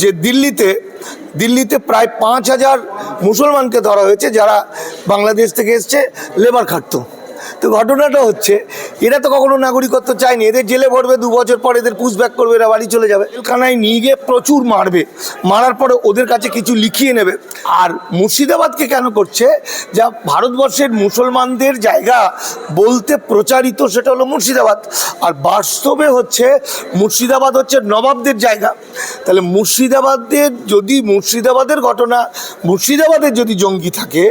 যে দিল্লিতে প্রায় 5,000 মুসলমানকে ধরা হয়েছে যারা বাংলাদেশ থেকে এসছে লেবার খাটতো। তো ঘটনাটা হচ্ছে এরা তো কখনো নাগরিকত্ব চায়নি, এদের জেলে ভরবে, 2 বছর পর এদের পুশব্যাক করবে, এরা বাড়ি চলে যাবে। জেলখানায় নিয়ে গিয়ে প্রচুর মারার পরে ওদের কাছে কিছু লিখিয়ে নেবে। আর মুর্শিদাবাদকে কেন করছে, যা ভারতবর্ষের মুসলমানদের জায়গা বলতে প্রচারিত সেটা হলো মুর্শিদাবাদ, আর বাস্তবে হচ্ছে মুর্শিদাবাদ হচ্ছে নবাবদের জায়গা। তাহলে মুর্শিদাবাদের ঘটনা, মুর্শিদাবাদের যদি জঙ্গি থাকে,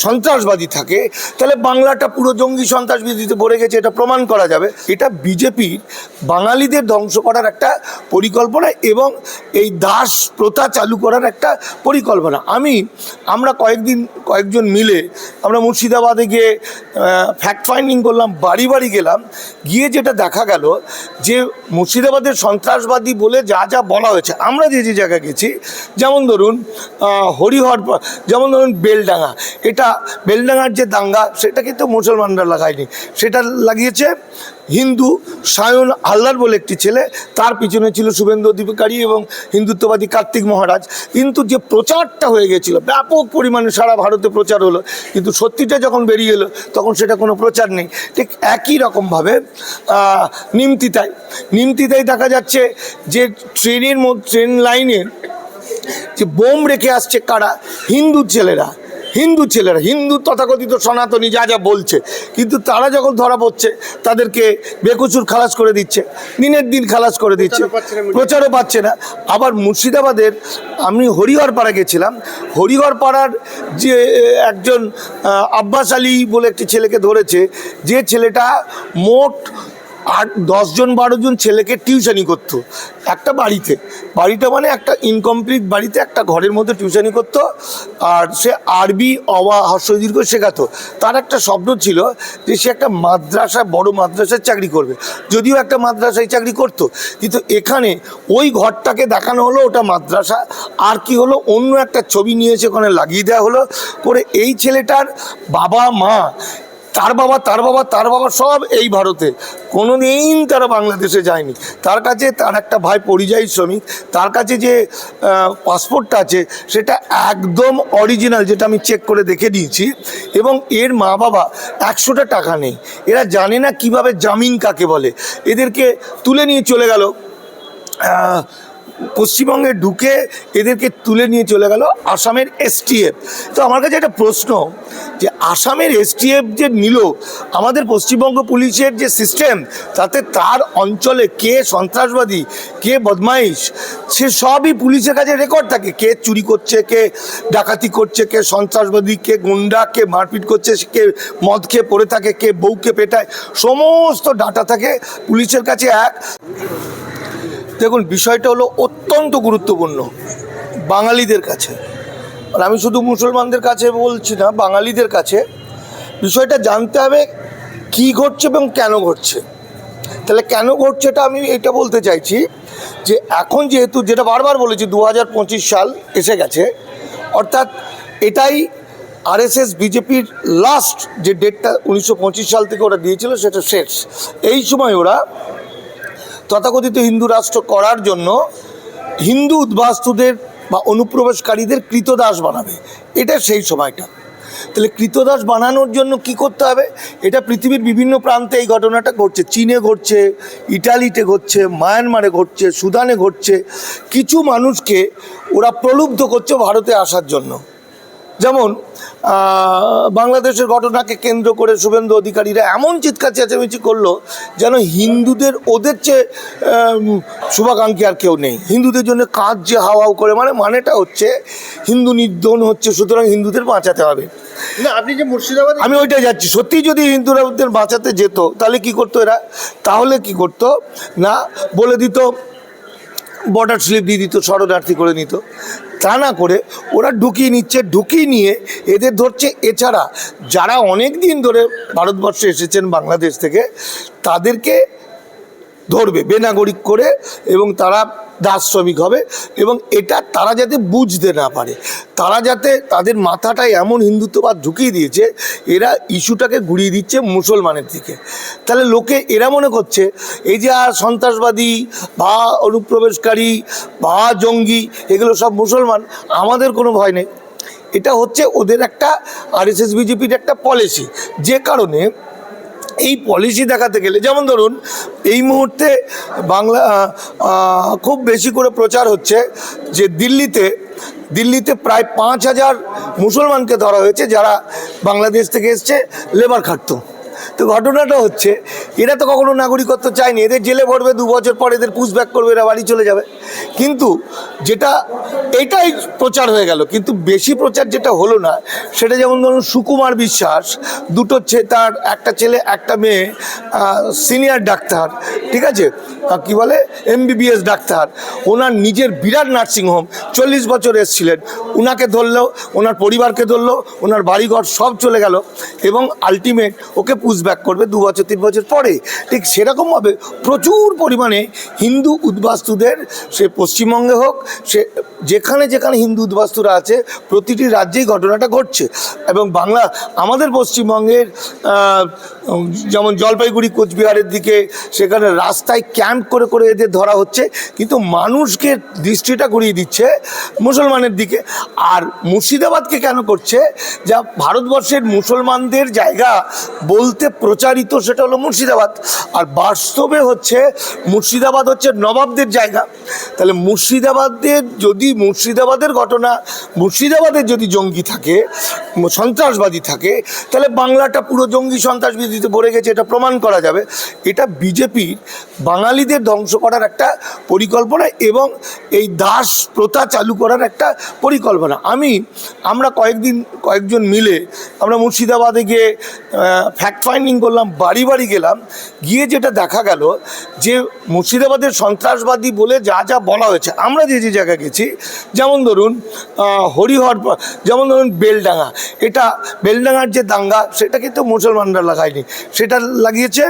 সন্ত্রাসবাদী থাকে, তাহলে বাংলাটা পুরো জঙ্গি সন্ত্রাসবাদীতে ভরে গেছে, এটা প্রমাণ করা যাবে। এটা বিজেপির বাঙালিদের ধ্বংস করার একটা পরিকল্পনা এবং এই দাস প্রথা চালু করার একটা পরিকল্পনা। আমরা কয়েকজন মিলে আমরা মুর্শিদাবাদে গিয়ে ফ্যাক্ট ফাইন্ডিং করলাম, বাড়ি বাড়ি গেলাম, গিয়ে যেটা দেখা গেল যে মুর্শিদাবাদের সন্ত্রাসবাদী বলে যা যা বলা হয়েছে, আমরা যে জায়গায় গেছি, যেমন ধরুন যেমন ধরুন বেলডাঙ্গা, এটা বেলডাঙ্গার যে দাঙ্গা সেটা কিন্তু মুসলমানরা লাগায়নি, সেটা লাগিয়েছে হিন্দু সায়ন হালদার বলে একটি ছেলে, তার পিছনে ছিল শুভেন্দু অধিকারী এবং হিন্দুত্ববাদী কার্তিক মহারাজ। কিন্তু যে প্রচারটা হয়ে গেছিলো, ব্যাপক পরিমাণে সারা ভারতে প্রচার হলো, কিন্তু সত্যিটা যখন বেরিয়ে এলো তখন সেটা কোনো প্রচার নেই। ঠিক একই রকমভাবে নিমতিতায় দেখা যাচ্ছে যে ট্রেন লাইনে যে বোম রেখে আসছে কারা, হিন্দু ছেলেরা, হিন্দু তথাকথিত সনাতনী যা যা বলছে, কিন্তু তারা যখন ধরা পড়ছে তাদেরকে বেকসুর খালাস করে দিচ্ছে, দিনের দিন খালাস করে দিচ্ছে, প্রচারও পাচ্ছে না। আবার মুর্শিদাবাদের আমি হরিহরপাড়া গেছিলাম, হরিহরপাড়ার যে একজন আব্বাস আলী বলে একটি ছেলেকে ধরেছে, যে ছেলেটা মোট 10 জন 12 জন ছেলেকে টিউশনি করতো একটা বাড়িটা মানে একটা ইনকমপ্লিট বাড়িতে একটা ঘরের মধ্যে টিউশনি করতো, আর সে আরবি হর্ষদীর্ঘ শেখাতো। তার একটা স্বপ্ন ছিল যে সে একটা বড় মাদ্রাসায় চাকরি করবে, যদিও একটা মাদ্রাসায় চাকরি করতো, কিন্তু এখানে ওই ঘরটাকে দেখানো হলো ওটা মাদ্রাসা, আর কি হলো অন্য একটা ছবি নিয়ে এসে ওখানে লাগিয়ে দেওয়া হলো করে। এই ছেলেটার বাবা মা, তার বাবা সব এই ভারতে, কোনো দিন তারা বাংলাদেশে যায়নি। তার কাছে তার একটা ভাই পরিযায়ী শ্রমিক, তার কাছে যে পাসপোর্টটা আছে সেটা একদম অরিজিনাল, যেটা আমি চেক করে দেখে নিয়েছি, এবং এর মা বাবা 100টা টাকা নেই। এরা জানে না কিভাবে জামিন কাকে বলে, এদেরকে তুলে নিয়ে চলে গেল পশ্চিমবঙ্গে, ঢুকে এদেরকে তুলে নিয়ে চলে গেল আসামের STF। তো আমার কাছে একটা প্রশ্ন, যে আসামের STF যে নিল, আমাদের পশ্চিমবঙ্গ পুলিশের যে সিস্টেম, তাতে তার অঞ্চলে কে সন্ত্রাসবাদী, কে বদমাইশ, সে সবই পুলিশের কাছে রেকর্ড থাকে। কে চুরি করছে, কে ডাকাতি করছে, কে সন্ত্রাসবাদী, কে গুন্ডা, কে মারপিট করছে, কে মদ খেয়ে পড়ে থাকে, কে বউকে পেটায়, সমস্ত ডাটা থাকে পুলিশের কাছে। দেখুন, বিষয়টা হলো অত্যন্ত গুরুত্বপূর্ণ বাঙালিদের কাছে, আর আমি শুধু মুসলমানদের কাছে বলছি না, বাঙালিদের কাছে বিষয়টা জানতে হবে কী ঘটছে এবং কেন ঘটছে। তাহলে কেন ঘটছে এটা আমি এটা বলতে চাইছি, যে এখন যেহেতু যেটা বারবার বলেছি 2025 সাল এসে গেছে, অর্থাৎ এটাই RSS বিজেপির লাস্ট যে ডেটটা 1925 সাল থেকে ওরা দিয়েছিল সেটা শেষ। এই সময় ওরা তথাকথিত হিন্দু রাষ্ট্র করার জন্য হিন্দু উদ্বাস্তুদের বা অনুপ্রবেশকারীদের কৃতদাস বানাবে, এটা সেই সময়টা। তাহলে কৃতদাস বানানোর জন্য কি করতে হবে, এটা পৃথিবীর বিভিন্ন প্রান্তে এই ঘটনাটা ঘটছে। চীনে ঘটছে, ইটালিতে ঘটছে, মায়ানমারে ঘটছে, সুদানে ঘটছে। কিছু মানুষকে ওরা প্রলুব্ধ করছে ভারতে আসার জন্য। যেমন বাংলাদেশের ঘটনাকে কেন্দ্র করে শুভেন্দু অধিকারীরা এমন চিৎকার চেঁচামেচি করলো যেন হিন্দুদের, ওদের চেয়ে শুভাকাঙ্ক্ষী আর কেউ নেই, হিন্দুদের জন্য কাজ যে হাওয়াও করে, মানেটা হচ্ছে হিন্দু নিধন হচ্ছে, সুতরাং হিন্দুদের বাঁচাতে হবে। না, আপনি যে মুর্শিদাবাদ, আমি ওইটাই যাচ্ছি। সত্যি যদি হিন্দুদের বাঁচাতে যেত তাহলে কি করতো এরা, তাহলে কি করতো না, বলে দিত, বর্ডার স্লিপ দিয়ে দিত, শরণার্থী করে নিত। তা না করে ওরা ঢুকিয়ে নিয়ে এদের ধরছে। এছাড়া যারা অনেক দিন ধরে ভারতবর্ষে এসেছেন বাংলাদেশ থেকে, তাদেরকে ধরবে বেনাগরিক করে, এবং তারা দাস শ্রমিক হবে, এবং এটা তারা যাতে বুঝতে না পারে, তারা যাতে তাদের মাথাটায় এমন হিন্দুত্ববাদ ঢুকিয়ে দিয়েছে, এরা ইস্যুটাকে ঘুরিয়ে দিচ্ছে মুসলমানের দিকে। তাহলে লোকে এরা মনে করছে এই যে আর সন্ত্রাসবাদী বা অনুপ্রবেশকারী বা জঙ্গি এগুলো সব মুসলমান, আমাদের কোনো ভয় নেই। এটা হচ্ছে ওদের একটা আরএসএস বিজেপির একটা পলিসি, যে কারণে এই পলিসি দেখাতে গেলে, যেমন ধরুন এই মুহূর্তে বাংলা খুব বেশি করে প্রচার হচ্ছে যে দিল্লিতে প্রায় 5,000 মুসলমানকে ধরা হয়েছে যারা বাংলাদেশ থেকে এসছে লেবার খাটতো। তো ঘটনাটা হচ্ছে এরা তো কখনো নাগরিকত্ব চায়নি, এদের জেলে ভরবে, 2 বছর পর এদের পুশব্যাক করবে, এরা বাড়ি চলে যাবে। কিন্তু যেটা এটাই প্রচার হয়ে গেল, কিন্তু বেশি প্রচার যেটা হলো না সেটা, যেমন ধরুন সুকুমার বিশ্বাস, তার একটা ছেলে একটা মেয়ে, সিনিয়র ডাক্তার, ঠিক আছে, কি বলে MBBS ডাক্তার, ওনার নিজের বিরাট নার্সিংহোম, 40 বছর এসেছিলেন, ওনাকে ধরলো, ওনার পরিবারকে ধরলো, ওনার বাড়িঘর সব চলে গেল, এবং আলটিমেট ওকে পুশব্যাক করবে 2 বছর 3 বছর পরে। ঠিক সেরকমভাবে প্রচুর পরিমাণে হিন্দু উদ্বাস্তুদের, সে পশ্চিমবঙ্গে হোক, সে যেখানে যেখানে হিন্দু উদ্বাস্তুরা আছে, প্রতিটি রাজ্যেই ঘটনাটা ঘটছে। এবং আমাদের পশ্চিমবঙ্গের যেমন জলপাইগুড়ি কোচবিহারের দিকে, সেখানে রাস্তায় ক্যাম্প করে করে এদের ধরা হচ্ছে, কিন্তু মানুষকে দৃষ্টিটা ঘুরিয়ে দিচ্ছে মুসলমানের দিকে। আর মুর্শিদাবাদকে কেন করছে, যা ভারতবর্ষের মুসলমানদের জায়গা বলতে প্রচারিত, সেটা হলো মুর্শিদাবাদ, আর বাস্তবে হচ্ছে মুর্শিদাবাদ হচ্ছে নবাবদের জায়গা। তাহলে মুর্শিদাবাদের ঘটনা, মুর্শিদাবাদের যদি জঙ্গি থাকে, সন্ত্রাসবাদী থাকে, তাহলে বাংলাটা পুরো জঙ্গি সন্ত্রাসবাদীতে ভরে গেছে, এটা প্রমাণ করা যাবে। এটা বিজেপির বাঙালিদের ধ্বংস করার একটা পরিকল্পনা, এবং এই দাস প্রথা চালু করার একটা পরিকল্পনা। আমরা কয়েকজন মিলে আমরা মুর্শিদাবাদে গিয়ে ফ্যাক্ট ফাইন্ডিং করলাম, বাড়ি বাড়ি গেলাম, গিয়ে যেটা দেখা গেল যে মুর্শিদাবাদের সন্ত্রাসবাদী বলে যা যা বলা হয়েছে, আমরা যে জায়গায় গেছি, যেমন ধরুন যেমন ধরুন বেলডাঙ্গা, এটা বেলডাঙ্গার যে দাঙ্গা, সেটা কিন্তু মুসলমানরা লাগায়নি, সেটা লাগিয়েছে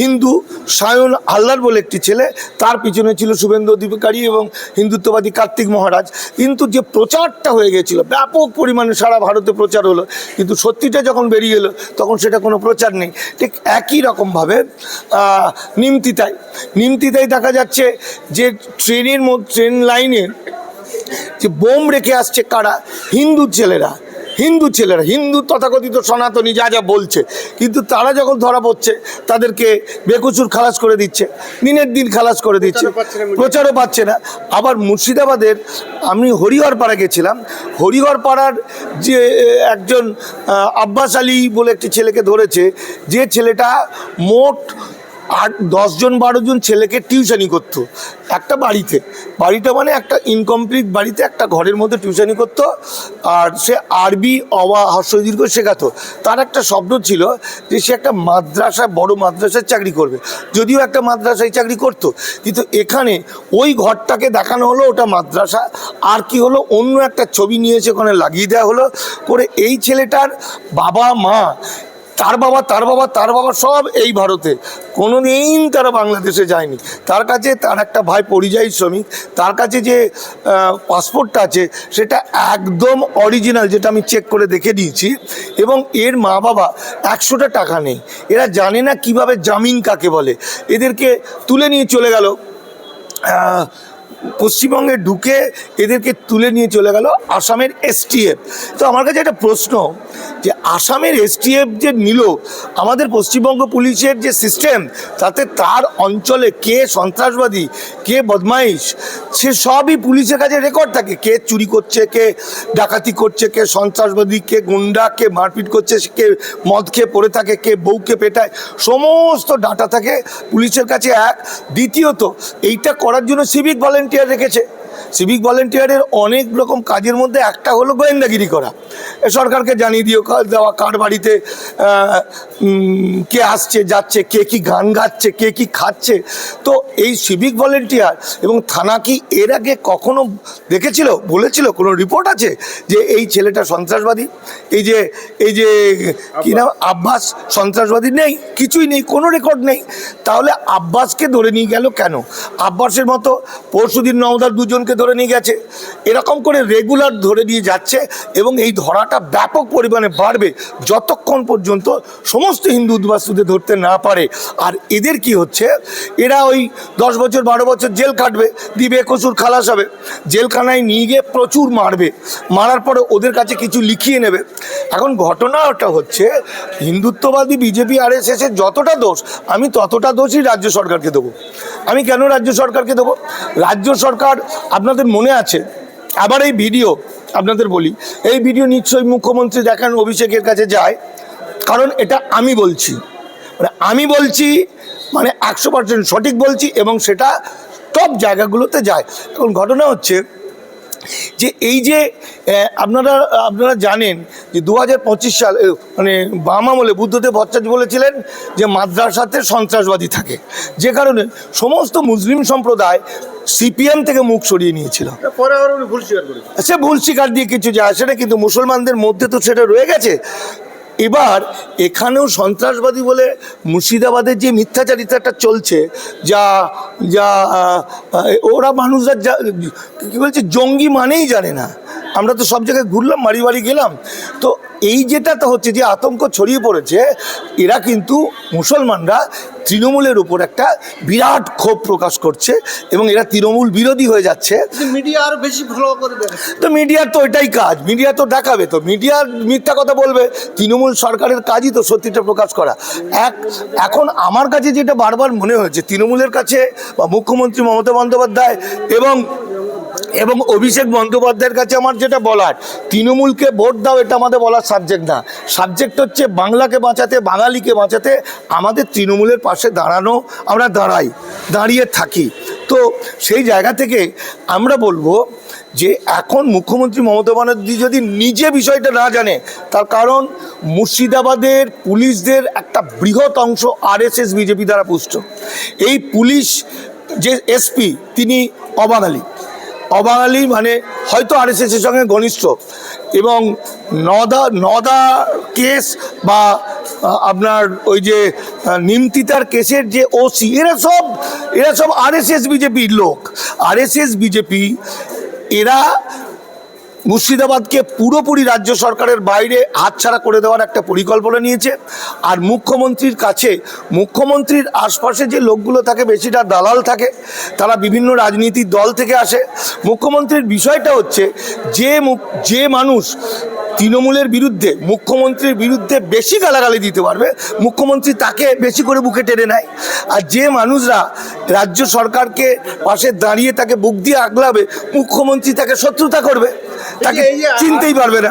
হিন্দু সায়ন হালদার বলে একটি ছেলে, তার পিছনে ছিল শুভেন্দু অধিকারী এবং হিন্দুত্ববাদী কার্তিক মহারাজ। কিন্তু যে প্রচারটা হয়ে গেছিল, ব্যাপক পরিমাণে সারা ভারতে প্রচার হলো, কিন্তু সত্যিটা যখন বেরিয়ে এলো তখন সেটা কোনো প্রচার নেই। ঠিক একই রকমভাবে নিমতিতায় দেখা যাচ্ছে যে ট্রেন লাইনে যে বোম রেখে আসছে কারা, হিন্দু ছেলেরা, হিন্দু তথাকথিত সনাতনী যা যা বলছে, কিন্তু তারা যখন ধরা পড়ছে তাদেরকে বেকসুর খালাস করে দিচ্ছে, দিনের দিন খালাস করে দিচ্ছে, প্রচারও পাচ্ছে না। আবার মুর্শিদাবাদের আমি হরিহরপাড়া গেছিলাম, হরিহরপাড়ার যে একজন আব্বাস আলী বলে একটি ছেলেকে ধরেছে, যে ছেলেটা মোট 10 জন 12 জন ছেলেকে টিউশনি করতো একটা বাড়িটা মানে একটা ইনকমপ্লিট বাড়িতে একটা ঘরের মধ্যে টিউশনি করতো, আর সে আরবি হ্রস্ব দীর্ঘ শেখাতো। তার একটা স্বপ্ন ছিল যে সে একটা বড় মাদ্রাসায় চাকরি করবে, যদিও একটা মাদ্রাসায় চাকরি করতো, কিন্তু এখানে ওই ঘরটাকে দেখানো হলো ওটা মাদ্রাসা, আর কি হলো অন্য একটা ছবি নিয়ে এসে ওখানে লাগিয়ে দেওয়া হলো করে। এই ছেলেটার বাবা মা, তার বাবা সব এই ভারতে, কোনো দিন তারা বাংলাদেশে যায়নি। তার কাছে তার একটা ভাই পরিযায়ী শ্রমিক, তার কাছে যে পাসপোর্টটা আছে সেটা একদম অরিজিনাল, যেটা আমি চেক করে দেখে দিয়েছি, এবং এর মা বাবা 100টা টাকা নেই, এরা জানে না কিভাবে জামিন কাকে বলে, এদেরকে তুলে নিয়ে চলে গেল পশ্চিমবঙ্গে, ঢুকে এদেরকে তুলে নিয়ে চলে গেল আসামের STF। তো আমার কাছে একটা প্রশ্ন, যে আসামের STF যে নিল, আমাদের পশ্চিমবঙ্গ পুলিশের যে সিস্টেম, তাতে তার অঞ্চলে কে সন্ত্রাসবাদী, কে বদমাইশ, সে সবই পুলিশের কাছে রেকর্ড থাকে, কে চুরি করছে, কে ডাকাতি করছে, কে সন্ত্রাসবাদী, কে গুন্ডা, কে মারপিট করছে, কে মদ খেয়ে পড়ে থাকে, কে বউকে পেটায়, সমস্ত ডাটা থাকে পুলিশের কাছে। দ্বিতীয়ত, এইটা করার জন্য সিভিক ভলেন্টিয়ার রেখেছে, সিভিক ভলেন্টিয়ারের অনেক রকম কাজের মধ্যে একটা হলো গোয়েন্দাগিরি করা, সরকারকে জানিয়ে দেওয়া কার বাড়িতে কে আসছে যাচ্ছে, কে কি গান গাচ্ছে, কে কি খাচ্ছে। তো এই সিভিক ভলেন্টিয়ার এবং থানা কি এর আগে কখনো দেখেছিল, বলেছিল, কোনো রিপোর্ট আছে যে এই ছেলেটা সন্ত্রাসবাদী, এই যে কি নাম আব্বাস সন্ত্রাসবাদী? নেই, কিছুই নেই, কোনো রেকর্ড নেই। তাহলে আব্বাসকে ধরে নিয়ে গেল কেন? আব্বাসের মতো পরশুদিন নওদার দুজনকে ধরে নিয়ে গেছে, এরকম করে রেগুলার ধরে নিয়ে যাচ্ছে এবং এই ধরাটা ব্যাপক পরিমাণে বাড়বে যতক্ষণ পর্যন্ত সমস্ত হিন্দু উদ্বাস্তুদের ধরতে না পারে। আর এদের কি হচ্ছে, এরা ওই 10 বছর 12 বছর জেল কাটবে, দিবে কসুর খালাস হবে, জেলখানায় নিয়ে গিয়ে প্রচুর মারবে, মারার পরে ওদের কাছে কিছু লিখিয়ে নেবে। এখন ঘটনাটা হচ্ছে হিন্দুত্ববাদী বিজেপি আরএসএসের যতটা দোষ, আমি ততটা দোষই রাজ্য সরকারকে দেবো। আমি কেন রাজ্য সরকারকে দেবো? রাজ্য সরকার, আপনাদের মনে আছে, আবার এই ভিডিও আপনাদের বলি, এই ভিডিও নিশ্চয়ই মুখ্যমন্ত্রী দেখান অভিষেকের কাছে যায়, কারণ এটা আমি বলছি, মানে 100% সঠিক বলছি এবং সেটা টপ জায়গাগুলোতে যায়। এখন ঘটনা হচ্ছে যে এই যে আপনারা জানেন যে 2025 সাল মানে বাম আমলে বুদ্ধদেব ভট্টাচার্য বলেছিলেন যে মাদ্রাসাতে সন্ত্রাসবাদী থাকে, যে কারণে সমস্ত মুসলিম সম্প্রদায় সিপিএম থেকে মুখ সরিয়ে নিয়েছিল। পরে আবার উনি ভুল স্বীকার করেছেন। সে ভুল স্বীকার দিয়ে কিছু যায় আসে না, কিন্তু মুসলমানদের মধ্যে তো সেটা রয়ে গেছে। এবার এখানেও সন্ত্রাসবাদী বলে মুর্শিদাবাদের যে মিথ্যাচারিতাটা চলছে, যা ওরা মানুষরা কী বলছে, জঙ্গি মানেই জানে না। আমরা তো সব জায়গায় ঘুরলাম, বাড়ি বাড়ি গেলাম, তো এই যেটা হচ্ছে যে আতঙ্ক ছড়িয়ে পড়েছে, এরা কিন্তু মুসলমানরা তৃণমূলের উপর একটা বিরাট ক্ষোভ প্রকাশ করছে এবং এরা তৃণমূল বিরোধী হয়ে যাচ্ছে। মিডিয়া আরো বেশি ফলো করে দেবে, তো মিডিয়ার তো ওইটাই কাজ, মিডিয়া তো দেখাবে, তো মিডিয়ার মিথ্যা কথা বলবে। তৃণমূল সরকারের কাজই তো সত্যিটা প্রকাশ করা। এখন আমার কাছে যেটা বারবার মনে হয়েছে, তৃণমূলের কাছে বা মুখ্যমন্ত্রী মমতা বন্দ্যোপাধ্যায় এবং অভিষেক বন্দ্যোপাধ্যায়ের কাছে আমার যেটা বলার, তৃণমূলকে ভোট দাও এটা আমাদের বলার সাবজেক্ট না, সাবজেক্ট হচ্ছে বাংলাকে বাঁচাতে, বাঙালিকে বাঁচাতে আমাদের তৃণমূলের পাশে দাঁড়ানো, আমরা দাঁড়িয়ে থাকি। তো সেই জায়গা থেকে আমরা বলবো যে এখন মুখ্যমন্ত্রী মমতা বন্দ্যোপাধ্যায় যদি নিজে বিষয়টা না জানে, তার কারণ মুর্শিদাবাদের পুলিশদের একটা বৃহৎ অংশ আরএসএস বিজেপি দ্বারা পুষ্ট। এই পুলিশ যে এসপি তিনি অবাঙালি মানে হয়তো আরএসএসের সঙ্গে ঘনিষ্ঠ, এবং নদা কেস বা আপনার ওই যে নিমতিতার কেসের যে ওসি, এরা সব আরএসএস বিজেপির লোক। আরএসএস বিজেপি এরা মুর্শিদাবাদকে পুরোপুরি রাজ্য সরকারের বাইরে হাতছাড়া করে দেওয়ার একটা পরিকল্পনা নিয়েছে। আর মুখ্যমন্ত্রীর আশপাশে যে লোকগুলো থাকে, বেশিটা দালাল থাকে, তারা বিভিন্ন রাজনীতির দল থেকে আসে। মুখ্যমন্ত্রীর বিষয়টা হচ্ছে যে মানুষ তৃণমূলের বিরুদ্ধে, মুখ্যমন্ত্রীর বিরুদ্ধে বেশি গালাগালি দিতে পারবে, মুখ্যমন্ত্রী তাকে বেশি করে বুকে টেনে নেয়। আর যে মানুষরা রাজ্য সরকারকে পাশে দাঁড়িয়ে তাকে বুক দিয়ে আগলাবে, মুখ্যমন্ত্রী তাকে শত্রুতা করবে, তাকে চিনতেই পারবে না।